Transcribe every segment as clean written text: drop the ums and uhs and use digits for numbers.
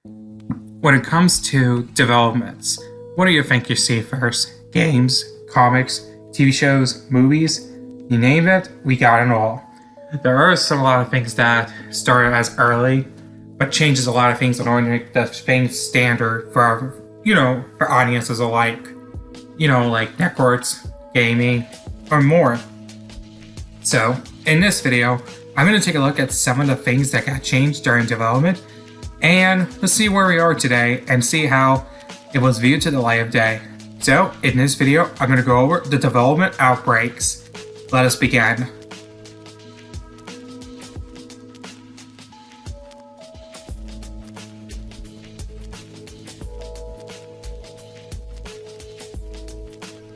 When it comes to developments, what do you think you see first? Games, comics, TV shows, movies? You name it, we got it all. There are a lot of things that started as early, but changes a lot of things in order to make the things standard for audiences alike. Like networks, gaming, or more. So, in this video, I'm going to take a look at some of the things that got changed during development, and let's see where we are today and see how it was viewed to the light of day. So, in this video, I'm going to go over the development outbreaks. Let us begin.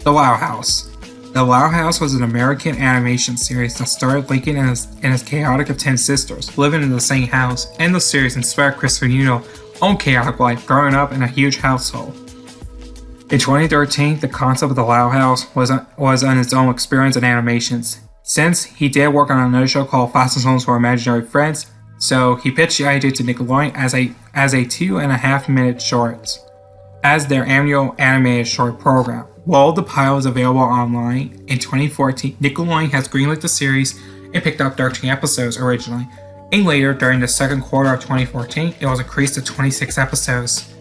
The Loud House. The Loud House was an American animation series that starred Lincoln and his chaotic of 10 sisters living in the same house, and the series inspired Christopher Nolan's own chaotic life growing up in a huge household. In 2013, the concept of The Loud House was on its own experience in animations, since he did work on another show called Fast Homes for Imaginary Friends, so he pitched the idea to Nickelodeon as a 2.5-minute short, as their annual animated short program. While the pilot is available online, in 2014, Nickelodeon has greenlit the series and picked up 13 episodes originally, and later, during the second quarter of 2014, it was increased to 26 episodes.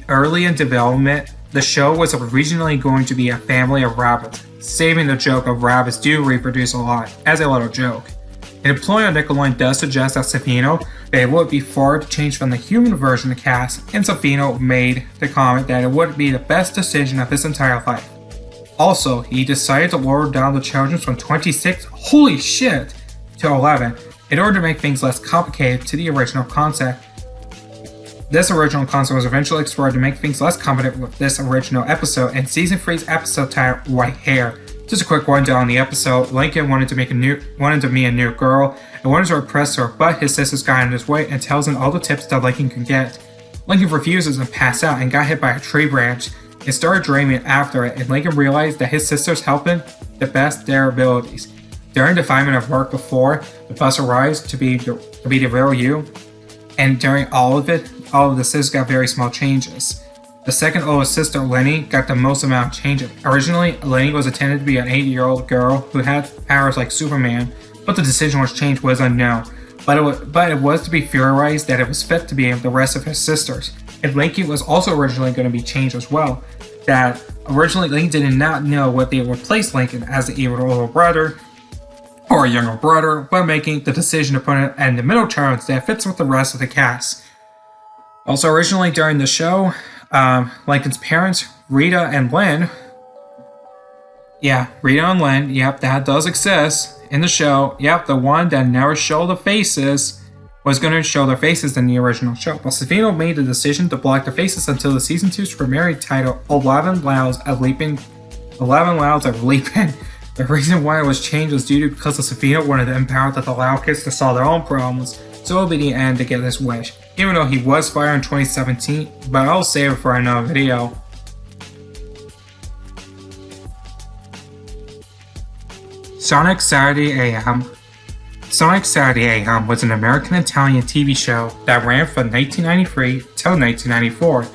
Early in development, the show was originally going to be a family of rabbits, saving the joke of rabbits do reproduce a lot, as a little joke. An employee on Nickelodeon does suggest that Savino that it would be far to change from the human version of the cast, and Savino made the comment that it would be the best decision of his entire life. Also, he decided to lower down the children from 26, holy shit, to 11, in order to make things less complicated to the original concept. This original concept was eventually explored to make things less complicated with this original episode, and Season 3's episode titled White Hair. Just a quick rundown on the episode. Lincoln wanted to meet a new girl and wanted to impress her, but his sisters got in his way and tells him all the tips that Lincoln can get. Lincoln refuses and passed out and got hit by a tree branch and started dreaming after it, and Lincoln realized that his sisters helped him the best their abilities. During the 5 minute work before the bus arrives to be the real you, and during all of the sisters got very small changes. The second oldest sister, Lenny, got the most amount of changes. Originally, Lenny was intended to be an 8-year-old girl who had powers like Superman, but the decision was changed was unknown. But it was to be theorized that it was fit to be the rest of his sisters. And Lincoln was also originally going to be changed as well. That originally Lincoln did not know what they would replace Lincoln as the either older brother or a younger brother, but making the decision to put it in the middle terms that fits with the rest of the cast. Also, originally during the show, Lincoln's parents, Rita and Lynn, that does exist in the show. The one that never showed the faces was going to show their faces in the original show. But Savino made the decision to block the faces until the season 2's premiere titled 11 Louds of Leaping. The reason why it was changed was due to because Savino wanted to empower the Loud kids to solve their own problems, so it would be the end to get his wish. Even though he was fired in 2017, but I'll save it for another video. Sonic Saturday AM. Sonic Saturday AM was an American-Italian TV show that ran from 1993 till 1994.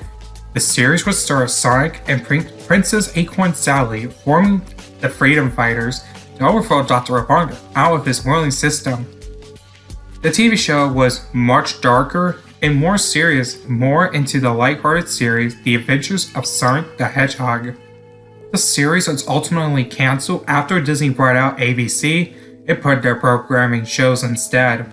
The series would star Sonic and Princess Acorn Sally forming the Freedom Fighters to overthrow Dr. Robotnik out of his ruling system. The TV show was much darker and more serious, more into the lighthearted series, The Adventures of Sonic the Hedgehog. The series was ultimately cancelled after Disney brought out ABC and put their programming shows instead.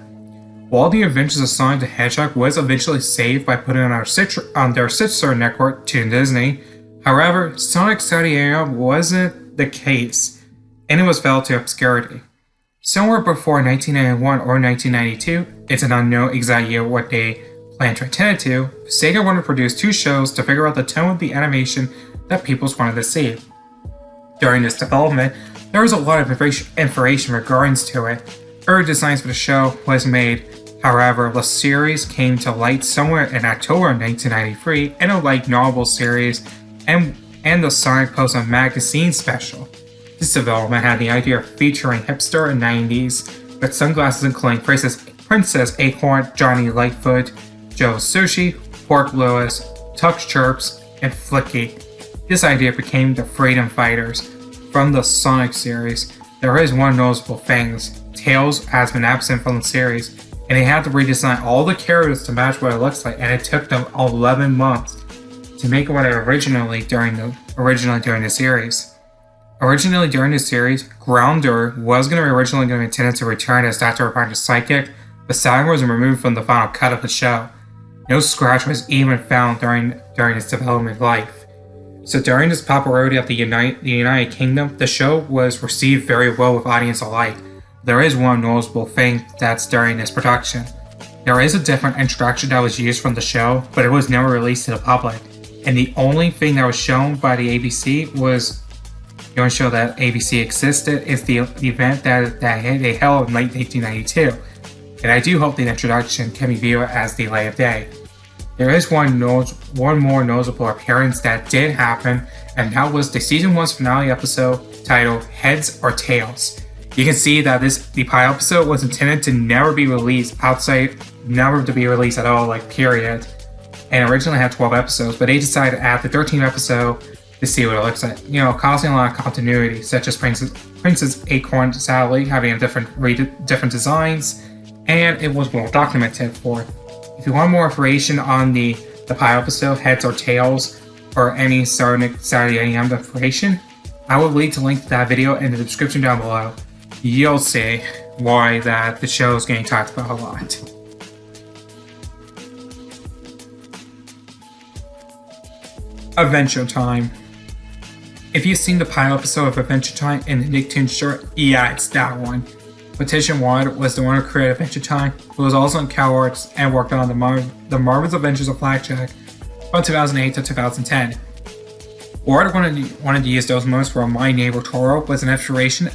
While The Adventures of Sonic the Hedgehog was eventually saved by putting on their sister network, Toon Disney, however, Sonic Saturday AM wasn't the case, and it was fell to obscurity. Somewhere before 1991 or 1992, it's an unknown exact year what they planned to attend to, Sega wanted to produce 2 shows to figure out the tone of the animation that people wanted to see. During this development, there was a lot of information regarding to it. Early designs for the show was made. However, the series came to light somewhere in October 1993 in a light novel series and the Sonic Post magazine special. This development had the idea of featuring hipster and 90s with sunglasses including Princess Acorn, Johnny Lightfoot, Joe Sushi, Pork Lewis, Tux Chirps, and Flicky. This idea became the Freedom Fighters. From the Sonic series, there is one noticeable thing. Tails has been absent from the series, and they had to redesign all the characters to match what it looks like, and it took them 11 months to make what it originally during the series. Originally during the series, Grounder was originally going to be intended to return as Dr. Robotnik's psychic, but Saturn was removed from the final cut of the show. No scratch was even found during its development life. So during this popularity of the United Kingdom, the show was received very well with audience alike. There is one noticeable thing that's during this production. There is a different introduction that was used from the show, but it was never released to the public. And the only thing that was shown by the ABC was the only show that ABC existed is the event that they held in late 1992. And I do hope the introduction can be viewed as the light of day. There is one more notable appearance that did happen, and that was the season 1's finale episode titled Heads or Tails. You can see that the pilot episode was intended to never be released never to be released at all, period. And originally had 12 episodes, but they decided to add the 13th episode to see what it looks like. Causing a lot of continuity, such as Princess Acorn sadly having different designs, and it was well documented for. If you want more information on the pilot episode, Heads or Tails, or any Saturday AM information, I will leave the link to that video in the description down below. You'll see why the show is getting talked about a lot. Adventure Time. If you've seen the pilot episode of Adventure Time in the Nicktoons shirt, yeah, it's that one. Petition Ward was the one who created Adventure Time, who was also in CalArts and worked on the Marvel's Adventures of Blackjack from 2008 to 2010. Ward wanted to use those moments for My Neighbor Totoro was an inspiration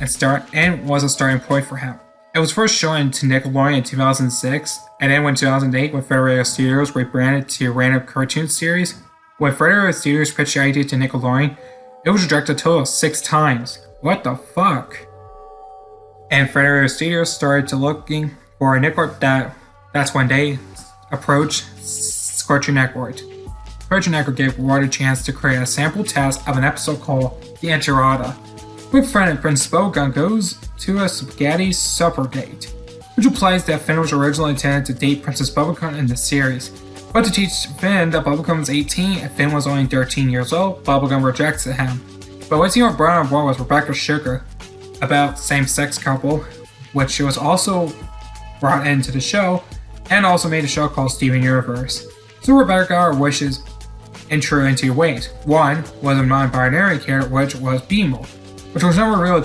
and was a starting point for him. It was first shown to Nickelodeon in 2006, and then in 2008 when Federated Studios rebranded to Random Cartoon Series. When Federated Studios pitched the idea to Nickelodeon, it was rejected a total of 6 times. What the fuck? And Federated Studios started to looking for a network that's when they approached Cartoon Network. Cartoon Network gave Ward a chance to create a sample test of an episode called The Enchilada. Quick friend and Prince Bubblegum goes to a spaghetti supper date, which implies that Finn was originally intended to date Princess Bubblegum in the series. But to teach Finn that Bubblegum was 18 and Finn was only 13 years old, Bubblegum rejects him. But what's even brought on board was Rebecca Sugar, about same-sex couple, which she was also brought into the show, and also made a show called Steven Universe. So Rebecca got her wishes in two ways. One was a non-binary character, which was Beamo, which was never revealed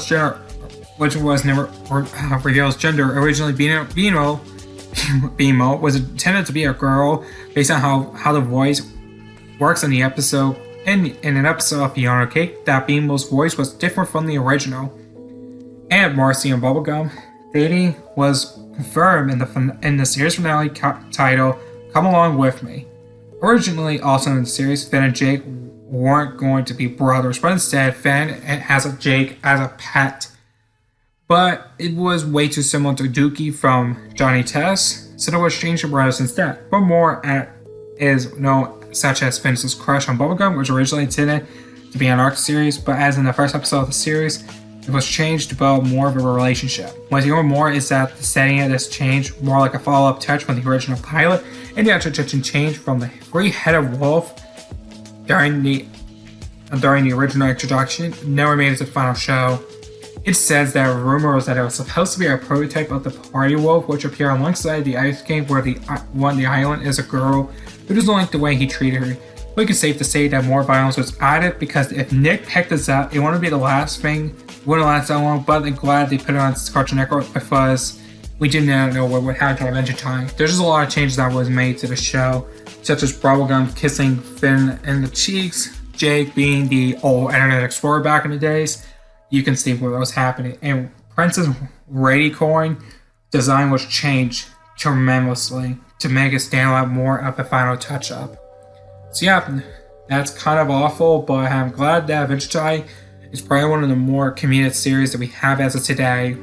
its gender. Originally, Beamo was intended to be a girl based on how the voice works in the episode. In an episode of Piano Cake, that Beamo's voice was different from the original. And Marcy and Bubblegum dating was confirmed in the series finale title Come Along With Me. Originally, also in the series, Finn and Jake weren't going to be brothers, but instead Finn has Jake as a pet. But it was way too similar to Dookie from Johnny Test, so they were changed to brothers instead. But more is known such as Finn's crush on Bubblegum, which originally intended to be an arc series, but as in the first episode of the series, it was changed to build more of a relationship. What's even more is that the setting of this changed more like a follow-up touch from the original pilot, and the introduction changed from the three-headed wolf during the original introduction, never made it to the final show. It says that rumor was that it was supposed to be a prototype of the Party Wolf, which appeared alongside the Ice King, where the island is a girl, who doesn't like the way he treated her. But it's safe to say that more violence was added, because if Nick picked this up, it wouldn't be the last thing, wouldn't last that long, but I'm glad they put it on Cartoon Network because we did not know what would happen to Adventure Time. There's just a lot of changes that was made to the show, such as Bubblegum kissing Finn in the cheeks, Jake being the old Internet Explorer back in the days. You can see what was happening. And Princess Radicorn design was changed tremendously to make it stand out more of a final touch-up. So yeah, that's kind of awful, but I'm glad that Adventure Time is probably one of the more comedic series that we have as of today.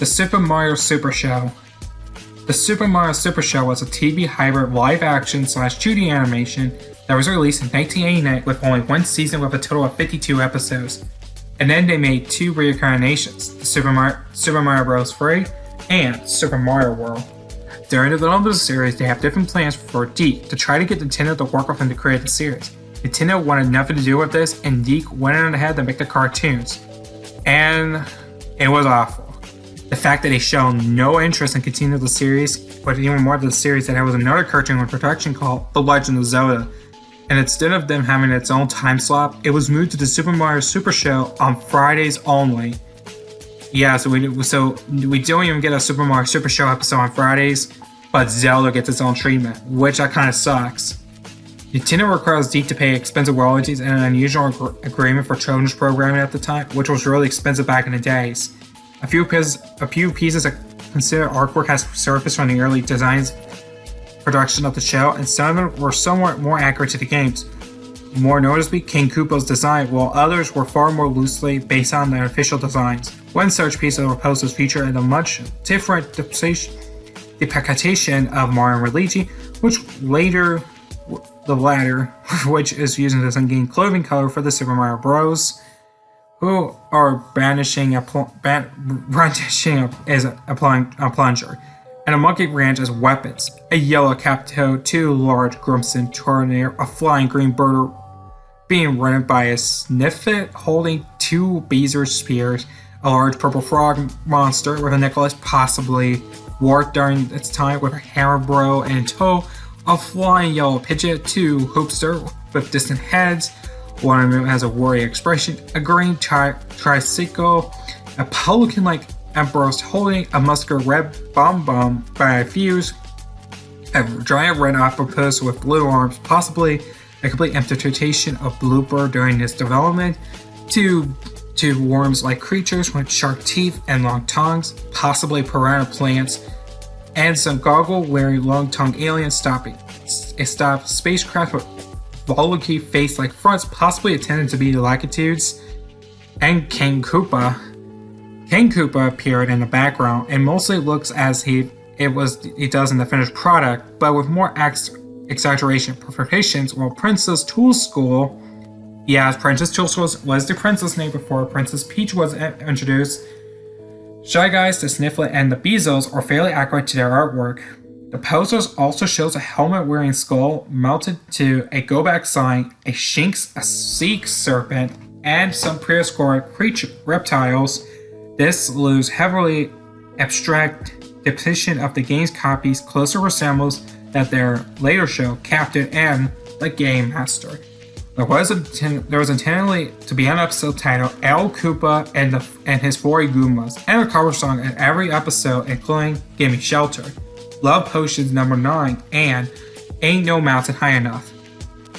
The Super Mario Super Show. The Super Mario Super Show was a TV hybrid live-action / 2D animation that was released in 1989 with only one season with a total of 52 episodes. And then they made two reincarnations, the Super Mario Bros. 3 and Super Mario World. During the development of the series, they have different plans for DiC to try to get Nintendo to work with them to create the series. Nintendo wanted nothing to do with this, and DiC went on ahead to make the cartoons. And it was awful. The fact that they shown no interest in continuing the series, but even more to the series, that there was another cartoon in production called The Legend of Zelda. And instead of them having its own time slot, it was moved to the Super Mario Super Show on Fridays only. Yeah, so we don't even get a Super Mario Super Show episode on Fridays, but Zelda gets its own treatment, which that kind of sucks. Nintendo requires DiC to pay expensive royalties and an unusual agreement for children's programming at the time, which was really expensive back in the days. A few pieces of considered artwork has surfaced from the early designs production of the show, and some of them were somewhat more accurate to the games. More noticeably, King Koopa's design, while others were far more loosely based on their official designs. One such piece of the posters featured a much different depiction of Mario and Luigi, which which is using the same clothing color for the Super Mario Bros., who are brandishing as a plunger, and a monkey branch as weapons, a yellow capped toad, two large Grumson Tornado, a flying green bird being run by a Sniffit holding two Beezer spears, a large purple frog monster with a necklace possibly warped during its time with a hammer bro and toe, a flying yellow pigeon, two Hoopster with distant heads, one of them has a worried expression, a green tricycle, a pelican-like Emperor's holding a muscular red bomb by a fuse, a giant red octopus with blue arms, possibly a complete interpretation of Blooper during its development, two worms-like creatures with sharp teeth and long tongues, possibly piranha plants, and some goggle-wearing long-tongued aliens stopped spacecraft with volatile face-like fronts, possibly intended to be the Lakitudes, and King Koopa. King Koopa appeared in the background and mostly looks as he does in the finished product, but with more exaggeration perfections. While Princess Tool School, Princess Tool School was the princess name before Princess Peach was introduced. Shy Guys, the Snifflet, and the Bezos are fairly accurate to their artwork. The posters also shows a helmet-wearing skull mounted to a go-back sign, a shinx, a sea serpent, and some prehistoric creature reptiles. This lose heavily abstract depiction of the game's copies closer resembles that their later show, Captain and the Game Master. There was intended to be an episode titled El Koopa and his 4 Goombas, and a cover song in every episode, including Gimme Shelter, Love Potions number 9, and Ain't No Mountain High Enough.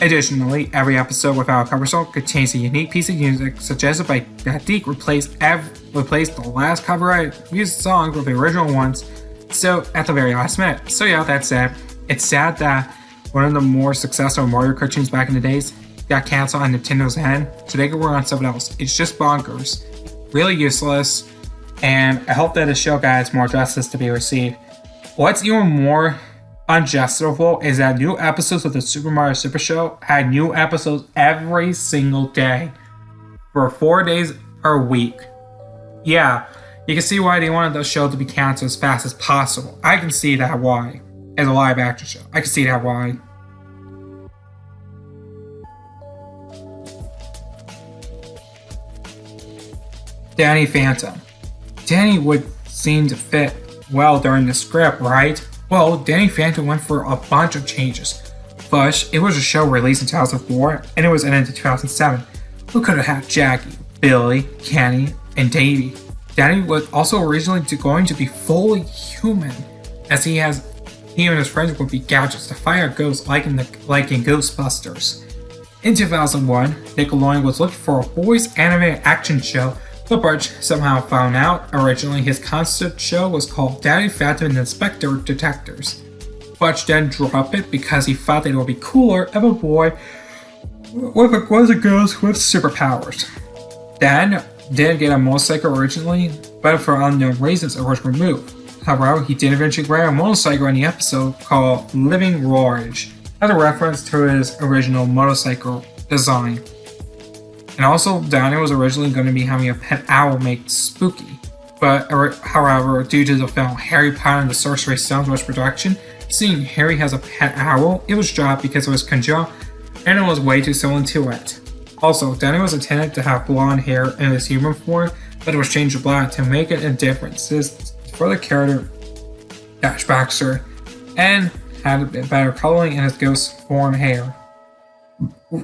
Additionally, every episode without a cover song contains a unique piece of music suggested by that DiC replaced the last copyrighted music songs with the original ones, so at the very last minute. So that said, it's sad that one of the more successful Mario cartoons back in the days got canceled on Nintendo's end, so they could work on something else. It's just bonkers. Really useless, and I hope that the show gets more justice to be received. What's even more unjustifiable is that new episodes of the Super Mario Super Show had new episodes every single day for 4 days per week. Yeah, you can see why they wanted the show to be canceled as fast as possible. I can see that why. As a live action show, I can see that why. Danny Phantom. Danny would seem to fit well during the script, right? Well, Danny Phantom went for a bunch of changes. First, it was a show released in 2004, and it was ended in 2007. Who could have had Jackie, Billy, Kenny, and Davey? Danny was also originally going to be fully human, as he and his friends would be gadgets to fire ghosts like in Ghostbusters. In 2001, Nickelodeon was looking for a voice animated action show, but Butch somehow found out originally his concept show was called Danny Phantom and Inspector Detectives. Butch then dropped it because he thought that it would be cooler if a boy was a ghost with superpowers. Dan didn't get a motorcycle originally, but for unknown reasons it was removed. However, he did eventually ride a motorcycle in the episode called Living Large, as a reference to his original motorcycle design. And also, Danny was originally going to be having a pet owl named Spooky, but however, due to the film Harry Potter and the Sorcerer's Stone post-production, seeing Harry has a pet owl, it was dropped because it was conjoined and it was way too similar to it. Also, Danny was intended to have blonde hair in his human form, but it was changed to black to make it a difference for the character Dash Baxter, and had better coloring in his ghost form hair.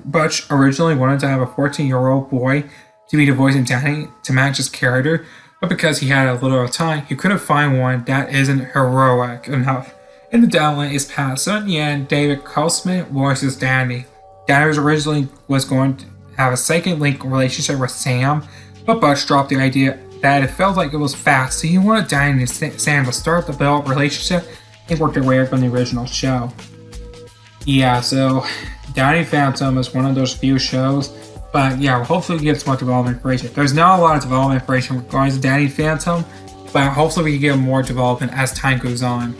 Butch originally wanted to have a 14-year-old boy to be the voice of Danny to match his character, but because he had a little time, he couldn't find one that isn't heroic enough. And the deadline is passed, so in the end, David Kosman voices Danny. Danny was going to have a second link relationship with Sam, but Butch dropped the idea that it felt like it was fast, so he wanted Danny and Sam to start the build relationship and work their way up on the original show. Yeah, so Danny Phantom is one of those few shows, but yeah, hopefully we get some more development information. There's not a lot of development information regarding Danny Phantom, but hopefully we can get more development as time goes on.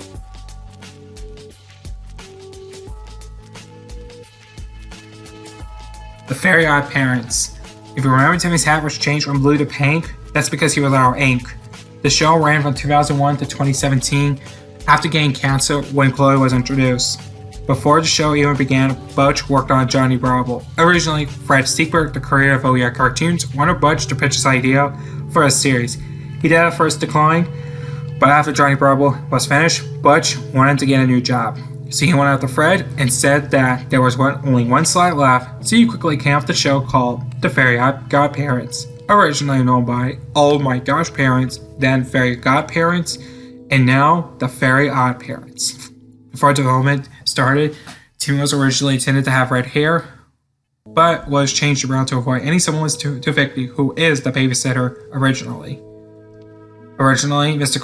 The Very Odd Parents. If you remember, Timmy's hat was changed from blue to pink. That's because he was out of ink. The show ran from 2001 to 2017 after getting canceled when Chloe was introduced. Before the show even began, Butch worked on Johnny Bravo. Originally, Fred Seibert, the creator of OER Cartoons, wanted Butch to pitch his idea for a series. He did at first decline, but after Johnny Bravo was finished, Butch wanted to get a new job. So he went out to Fred and said that there was only one slide left, so he quickly came up with the show called The Very Odd Godparents, originally known by Oh My Gosh Parents, then Fairy Godparents, and now The Very Odd Parents. Before development started, Timmy was originally intended to have red hair, but was changed around to avoid any semblance to Vicky, who is the babysitter originally. Originally, Mr.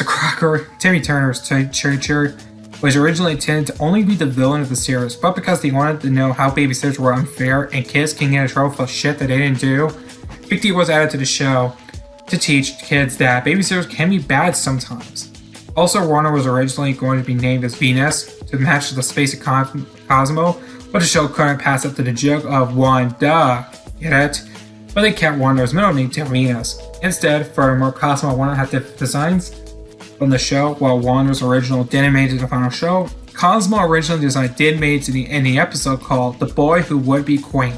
Crocker, Timmy Turner's teacher, was originally intended to only be the villain of the series, but because they wanted to know how babysitters were unfair and kids can get in trouble for shit that they didn't do, Big D was added to the show to teach kids that babysitters can be bad sometimes. Also, Warner was originally going to be named as Venus to match the space of Cosmo, but the show couldn't pass up to the joke of Wanda, get it? But they kept Wanda's middle name to Venus. Instead, furthermore, Cosmo and Wanda had different designs from the show, while Wanda's original didn't make it to the final show. Cosmo original design did make it in the episode called The Boy Who Would Be Queen.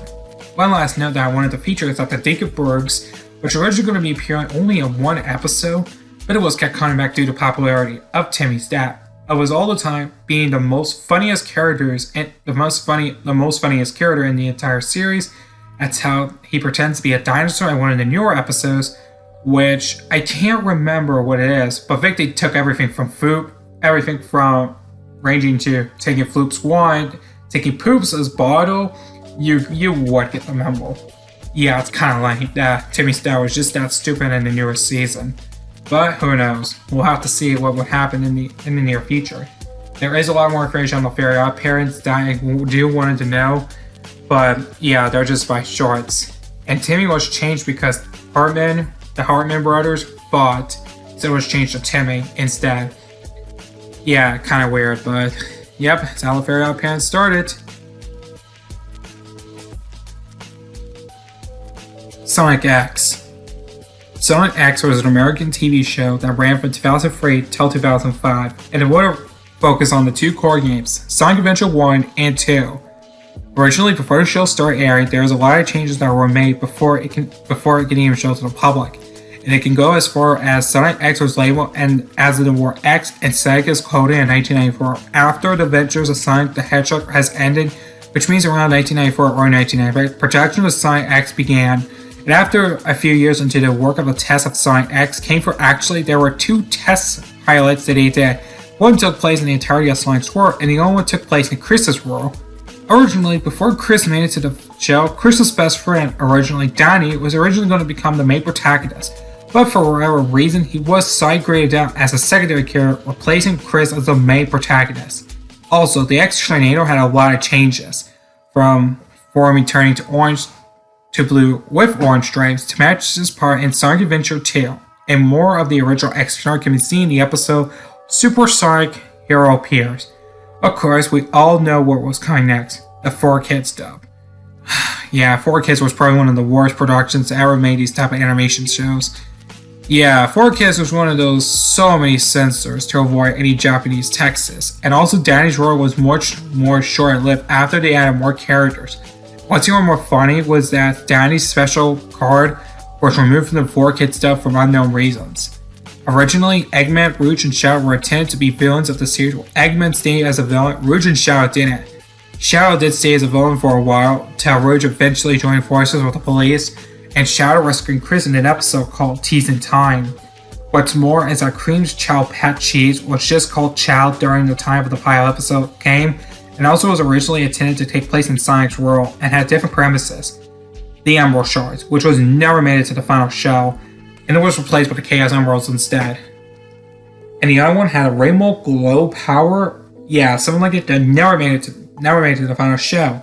One last note that I wanted to feature is that the Dinkelbergs, which were originally going to be appearing only in one episode, but it was kept coming back due to popularity of Timmy's dad. It was all the time being the most funniest characters and the most funniest character in the entire series. That's how he pretends to be a dinosaur in one of the newer episodes, which I can't remember what it is, but Vicky took everything from food, everything from ranging to taking Floop's wine, taking Poops as bottle. You would get the memo. Yeah, it's kind of like that. Timmy's dad was just that stupid in the newest season. But who knows? We'll have to see what would happen in the near future. There is a lot more information on the Very Odd Parents that I do wanted to know, but yeah, they're just by shorts. And Timmy was changed because the Hartman brothers fought, so it was changed to Timmy instead. Yeah, kind of weird, but yep, that's how the Very Odd Parents started. Sonic X. Sonic X was an American TV show that ran from 2003 till 2005, and it would focus on the two core games, Sonic Adventure 1 and 2. Originally, before the show started airing, there was a lot of changes that were made before it can even show to the public. And it can go as far as Sonic X was labeled and as the word X and Sega's coded in 1994 after the adventures of Sonic the Hedgehog has ended, which means around 1994 or 1995, production of Sonic X began. And after a few years into the work of the test of Sonic X came for actually there were two test pilots that he did. One took place in the entirety of Sonic's world, and the other one took place in Chris's world. Originally, before Chris made it to the show, Chris's best friend, originally Danny, was originally going to become the main protagonist. But for whatever reason, he was side graded down as a secondary character, replacing Chris as the main protagonist. Also, the X-Tornado had a lot of changes, from forming turning to orange to blue with orange stripes to match his part in Sonic Adventure 2. and more of the original X-Star can be seen in the episode Supersonic Hero Appears. Of course, we all know what was coming next, the 4Kids dub. Yeah, 4Kids was probably one of the worst productions that ever made these type of animation shows. Yeah, 4Kids was one of those so many censors to avoid any Japanese texts, and also Danny's role was much more short-lived after they added more characters. What's even more funny was that Danny's special card was removed from the 4Kids stuff for unknown reasons. Originally, Eggman, Rouge, and Shadow were intended to be villains of the series, while Eggman stayed as a villain, Rouge and Shadow didn't. Shadow did stay as a villain for a while, till Rouge eventually joined forces with the police, and Shadow rescuing Chris in an episode called Tease in Time. What's more is that Cream's Chow Pet Cheese was just called Chow during the time of the pilot episode game, and also was originally intended to take place in Sonic's world and had different premises. The Emerald Shards, which was never made it to the final show, and it was replaced with the Chaos Emeralds instead. And the other one had a Rainbow Glow Power, yeah, something like it that never made it to the final show.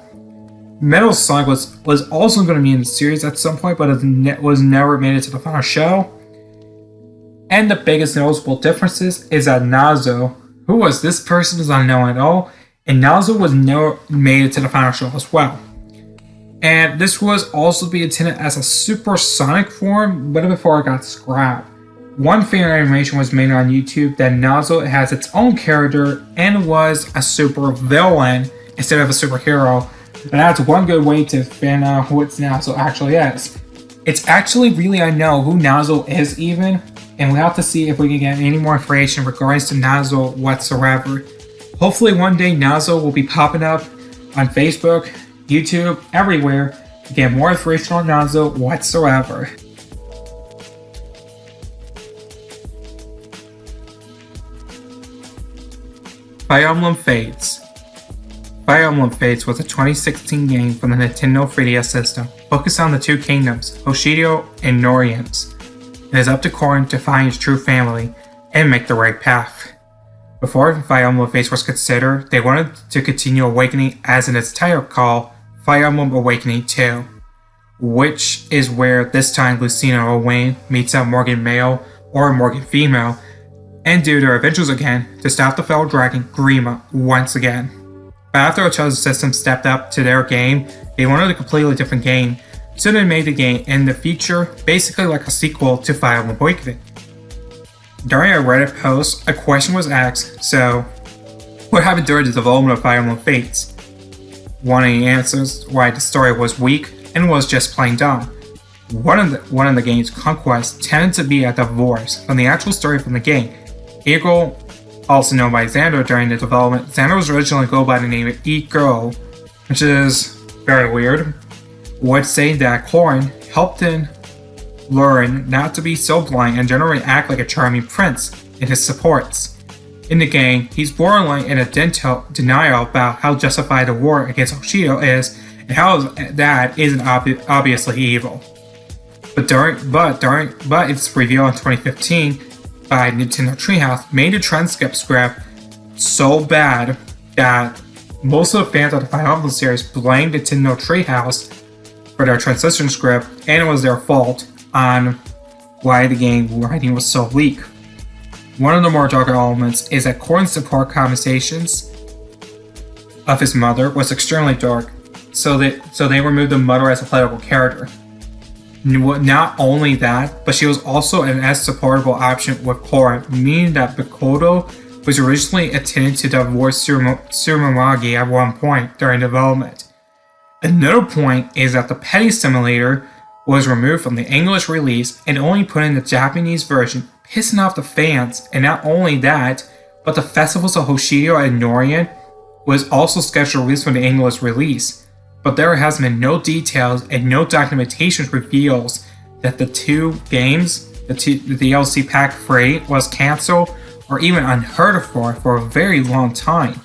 Metal Sonic was also going to be in the series at some point, but it was never made it to the final show. And the biggest noticeable differences is that Nazo, who was this person is unknown at all, and Nazo was never made it to the final show as well. And this was also be intended as a supersonic form, but before it got scrapped. One fan animation was made on YouTube that Nazo has its own character and was a super villain instead of a superhero. And that's one good way to find out who Nazo actually is. It's actually really unknown who Nazo is even, and we have to see if we can get any more information regarding to Nazo whatsoever. Hopefully one day Nazo will be popping up on Facebook, YouTube, everywhere to get more information on Nazo whatsoever. Fire Emblem Fates. Fire Emblem Fates was a 2016 game from the Nintendo 3DS system, focused on the two kingdoms, Hoshido and Norians. It is up to Corrin to find his true family and make the right path. Before Fire Emblem Fates was considered, they wanted to continue Awakening as in its title called Fire Emblem Awakening 2, which is where this time Lucina Owain meets up Morgan Male or Morgan Female and do their adventures again to stop the fellow dragon Grima once again. But after a chosen system stepped up to their game, they wanted a completely different game, so they made the game in the future basically like a sequel to Fire Emblem Awakening. During a Reddit post, a question was asked, so what happened during the development of Fire Emblem Fates? One of the answers why the story was weak and was just plain dumb. One of the game's conquests tended to be a divorce from the actual story from the game. Eagle, also known by Xander during the development, Xander was originally go by the name of E-Girl, which is very weird, would say that Corrin helped him learn not to be so blind and generally act like a charming prince in his supports. In the game, he's borderline in a denial about how justified the war against Hoshido is and how that isn't obviously evil. But its reveal in 2015 by Nintendo Treehouse made the transcript script so bad that most of the fans of the Fire Emblem series blamed Nintendo Treehouse for their transition script, and it was their fault on why the game writing was so weak. One of the more darker elements is that Corrin's support conversations of his mother was extremely dark, so they removed the mother as a playable character. Not only that, but she was also an as supportable option with Corrin, meaning that Mikoto was originally intended to divorce Tsurumagi at one point during development. Another point is that the Petty Simulator was removed from the English release and only put in the Japanese version, pissing off the fans. And not only that, but the festivals of Hoshido and Norian was also scheduled to release from the English release. But there has been no details and no documentation reveals that the two games, the DLC Pack 3, was cancelled or even unheard of for a very long time.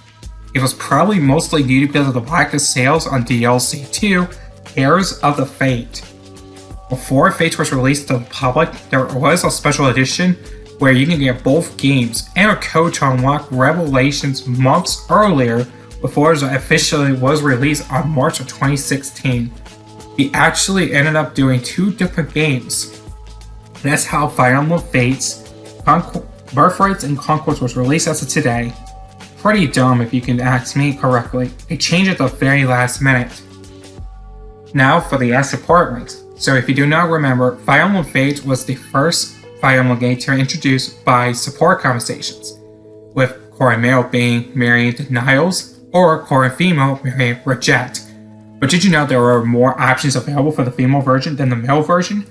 It was probably mostly due because of the lack of sales on DLC 2, Heirs of the Fate. Before Fate was released to the public, there was a special edition where you can get both games and a code to unlock Revelations months earlier before it officially was released on March of 2016. We actually ended up doing two different games. That's how Fire Emblem Fates, Birthrights, and Conquest was released as of today. Pretty dumb if you can ask me correctly. They changed at the very last minute. Now for the support ranks. So if you do not remember, Fire Emblem Fates was the first Fire Emblem game to introduce by support conversations, with core and male being married Niles, or core and female married Reject. But did you know there were more options available for the female version than the male version?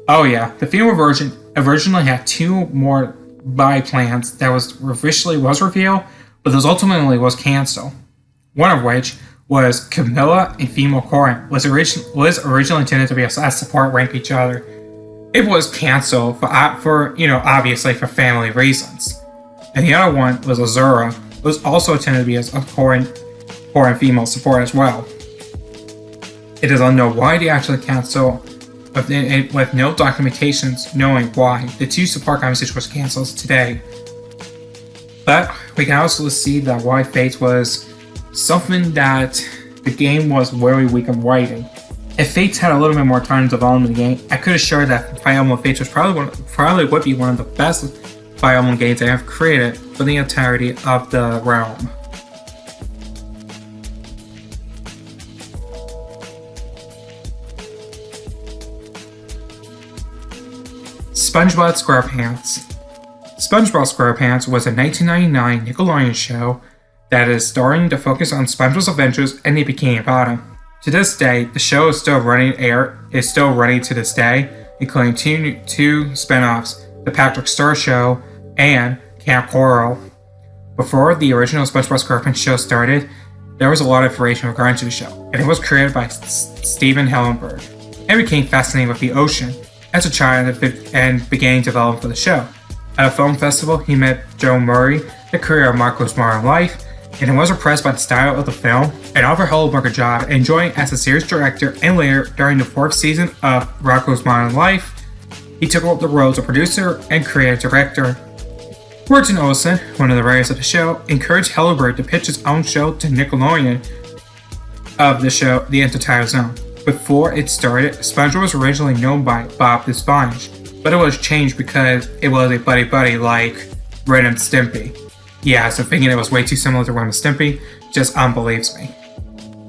Oh yeah, the female version originally had 2 more buy plans that was revealed, but those ultimately was canceled. One of which was Camilla and female Corrin was originally intended to be a support rank each other. It was canceled for obviously for family reasons. And the other one was Azura, was also intended to be a Corrin female support as well. It is unknown why they actually canceled, with no documentations knowing why. The 2 support conversations was canceled today. But we can also see that why Fates was something that the game was very weak in writing. If Fates had a little bit more time to develop the game, I could assure that Fire Emblem Fates was probably would be one of the best Fire Emblem games I have created for the entirety of the realm. SpongeBob SquarePants. SpongeBob SquarePants was a 1999 Nickelodeon show that is starting to focus on SpongeBob's adventures and the Bikini Bottom. To this day, the show is still running to this day, including two spin-offs, The Patrick Star Show and Camp Coral. Before the original SpongeBob SquarePants show started, there was a lot of information regarding to the show, and it was created by Steven Hillenburg, and became fascinated with the ocean as a child and began developing for the show. At a film festival, he met Joe Murray, the creator of Rocko's Modern Life, and he was impressed by the style of the film and offered Hillenburg a job and joined as a series director, and later, during the 4th season of Rocko's Modern Life, he took up the roles of producer and creative director. Burton Olsen, one of the writers of the show, encouraged Hillenburg to pitch his own show to Nickelodeon of the show, The Intertidal Zone. Before it started, SpongeBob was originally known by Bob the Sponge, but it was changed because it was a buddy like Ren and Stimpy. Yeah, so thinking it was way too similar to Ren and Stimpy just unbelieves me.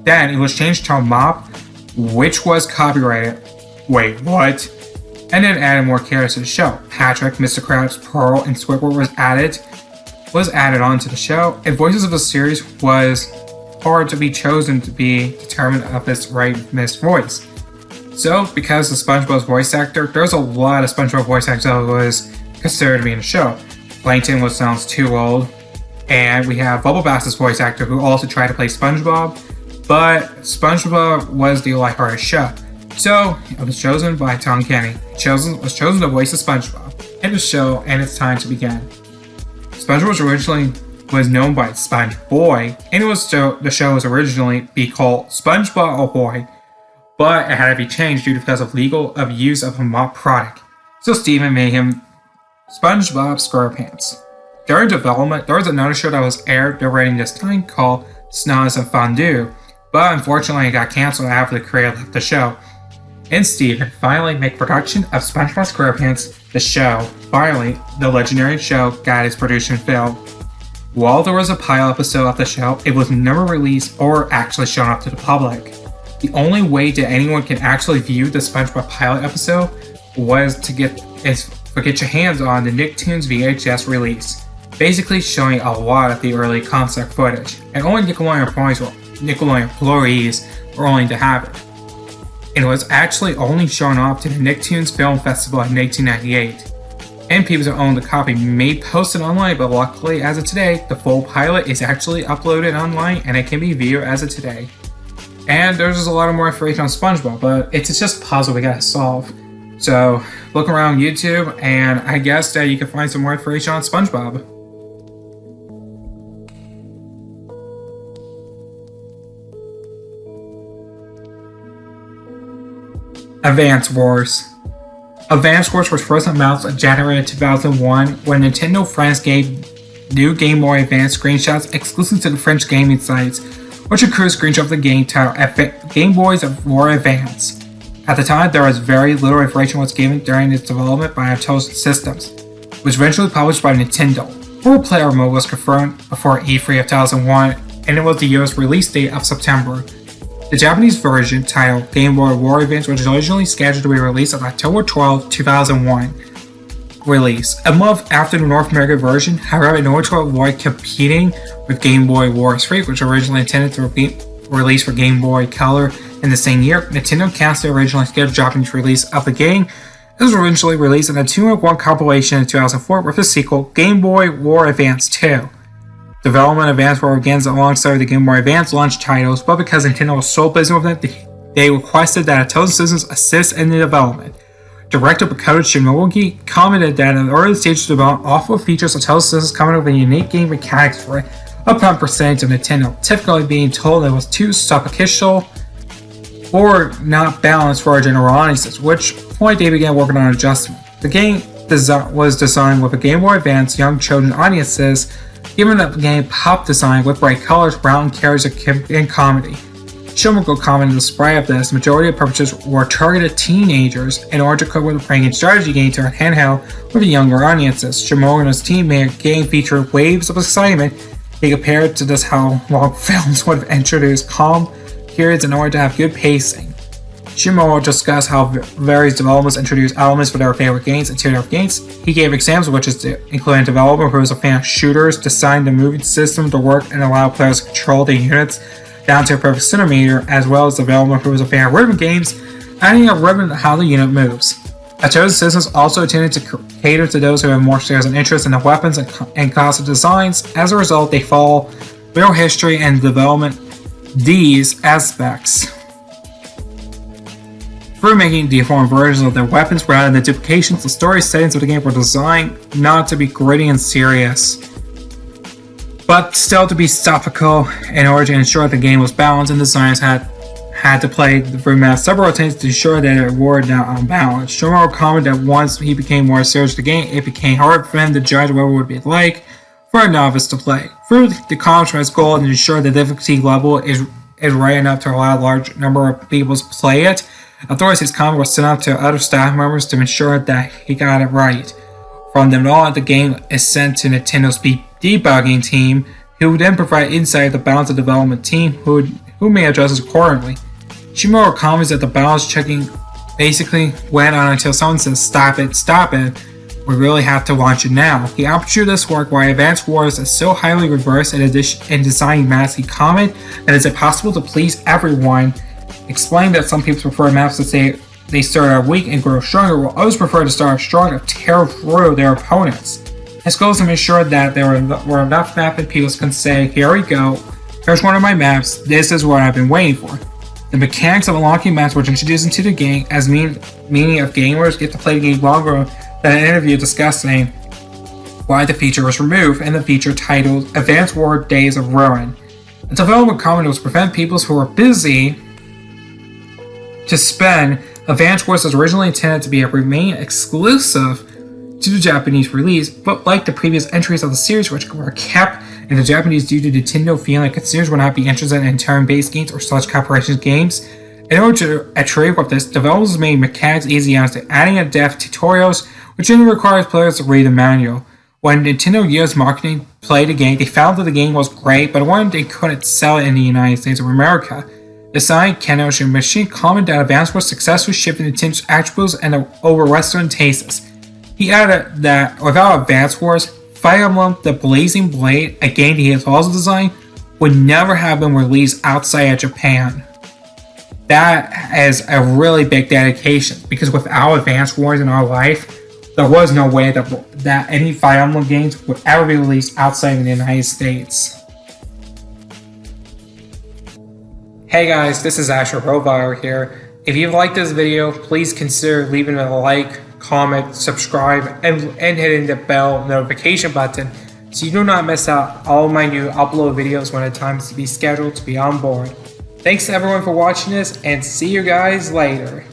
Then it was changed to Mop, which was copyrighted. Wait, what? And then added more characters to the show. Patrick, Mr. Krabs, Pearl, and Squidward was added on to the show, and voices of the series was hard to be chosen to be determined of its right missed voice. So, because of SpongeBob's voice actor, there's a lot of SpongeBob voice actors that was considered to be in the show. Plankton sounds too old, and we have Bubble Bass's voice actor who also tried to play SpongeBob, but SpongeBob was the lighthearted show. So, it was chosen by Tom Kenny. Was chosen to voice of SpongeBob in the show, and it's time to begin. SpongeBob was known by Sponge Boy, and the show was originally be called SpongeBob Ahoy, but it had to be changed because of use of a Mop product. So Steven made him SpongeBob SquarePants. During development, there was another show that was aired during this time called Snaz and Fondue, but unfortunately it got canceled after the creator left the show. And Steven finally made production of SpongeBob SquarePants, the show. Finally, the legendary show got its production filled. While there was a pilot episode of the show, it was never released or actually shown up to the public. The only way that anyone can actually view the SpongeBob pilot episode was to get your hands on the Nicktoons VHS release, basically showing a lot of the early concept footage, and only Nickelodeon employees were only to have it. And it was actually only shown off to the Nicktoons Film Festival in 1998. And people who own the copy may post it online, but luckily, as of today, the full pilot is actually uploaded online and it can be viewed as of today. And there's just a lot of more information on SpongeBob, but it's just a puzzle we gotta solve. So look around YouTube, and I guess that you can find some more information on SpongeBob. Advance Wars. Advance Wars was first announced in January 2001 when Nintendo France gave new Game Boy Advance screenshots exclusive to the French gaming sites, which include screenshots of the game titled Game Boys War Advance. At the time, there was very little information was given during its development by Nintendo Systems. It was eventually published by Nintendo. 4-player mode was confirmed before E3 of 2001, and it was the year's release date of September. The Japanese version, titled Game Boy War Advance, was originally scheduled to be released on October 12, 2001 release, a month after the North American version. However, in order to avoid competing with Game Boy Wars 3, which was originally intended to be released for Game Boy Color in the same year, Nintendo canceled the originally scheduled Japanese release of the game. It was eventually released in a 2-in-1 compilation in 2004 with the sequel, Game Boy War Advance 2. Development advanced War begins alongside the Game Boy Advance launch titles, but because Nintendo was so busy with it, they requested that Nintendo Systems assist in the development. Director Makoto Shimogi commented that in the early stages of development, awful features of Nintendo Systems coming up with unique game mechanics for upon percentage of Nintendo, typically being told it was too superficial or not balanced for our general audiences, which point they began working on adjustment. The game was designed with a Game Boy Advance young children audiences, given that the game pop design with bright colors, brown carries and comedy. Shimogo commented despite of this, the majority of purchases were targeted teenagers in order to cope with playing a strategy game to handheld with the younger audiences. Shimogo and his team made a game featuring waves of excitement. They compared to this how long films would have introduced calm periods in order to have good pacing. Shimogo discussed how various developers introduced elements for their favorite games into their games. He gave examples which is including a developer who was a fan of shooters, designed the moving system to work and allow players to control their units down to a perfect centimeter, as well as the developer who was a fan of rhythm games, adding a rhythm to how the unit moves. Nintendo Systems also intended to cater to those who have more shares and interest in the weapons and concept designs. As a result, they follow real history and development these aspects through making deformed versions of their weapons rather than duplications. The story settings of the game were designed not to be gritty and serious, but still to be topical in order to ensure the game was balanced, and designers had to play through math several times to ensure that it were not unbalanced. Shimogo commented that once he became more serious with the game, it became hard for him to judge what it would be like for a novice to play. Through the contrast goal to ensure the difficulty level is right enough to allow a large number of people to play it, authorities his comment was sent out to other staff members to ensure that he got it right. From then on, the game is sent to Nintendo's debugging team, who would then provide insight of the balance of development team who may adjust accordingly. Shimogo comments that the balance checking basically went on until someone says stop it, we really have to launch it now. The aperture of this work, why Advance Wars is so highly reversed in designing maps, he commented that is it possible to please everyone, explained that some people prefer maps that say they start out weak and grow stronger, while others prefer to start strong and tear through their opponents. His goal is to make sure that there were enough maps that people can say, here we go, here's one of my maps, this is what I've been waiting for. The mechanics of unlocking maps were introduced into the game as meaning of gamers get to play the game longer than an interview discussing why the feature was removed, and the feature titled Advance War Days of Ruin. The development comment was to prevent people who were busy to spend. Advance Wars was originally intended to remain exclusive to the Japanese release, but like the previous entries of the series, which were kept in the Japanese due to Nintendo feeling consumers would not be interested in turn-based games or such corporations games. In order to achieve with this, developers made mechanics easy as to adding in-depth tutorials, which generally requires players to read the manual. When Nintendo used marketing to play the game, they found that the game was great, but one they couldn't sell it in the United States of America. The science Keno Shimichi commented that Advance was successfully shipped Nintendo's attributes and over Western tastes. He added that without Advance Wars, Fire Emblem The Blazing Blade, a game he has also designed, would never have been released outside of Japan. That is a really big dedication, because without Advance Wars in our life, there was no way that any Fire Emblem games would ever be released outside of the United States. Hey guys, this is Asher Rovire here. If you liked this video, please consider leaving a like, comment, subscribe, and hitting the bell notification button so you do not miss out all of my new upload videos when the time is to be scheduled to be on board. Thanks to everyone for watching this, and see you guys later.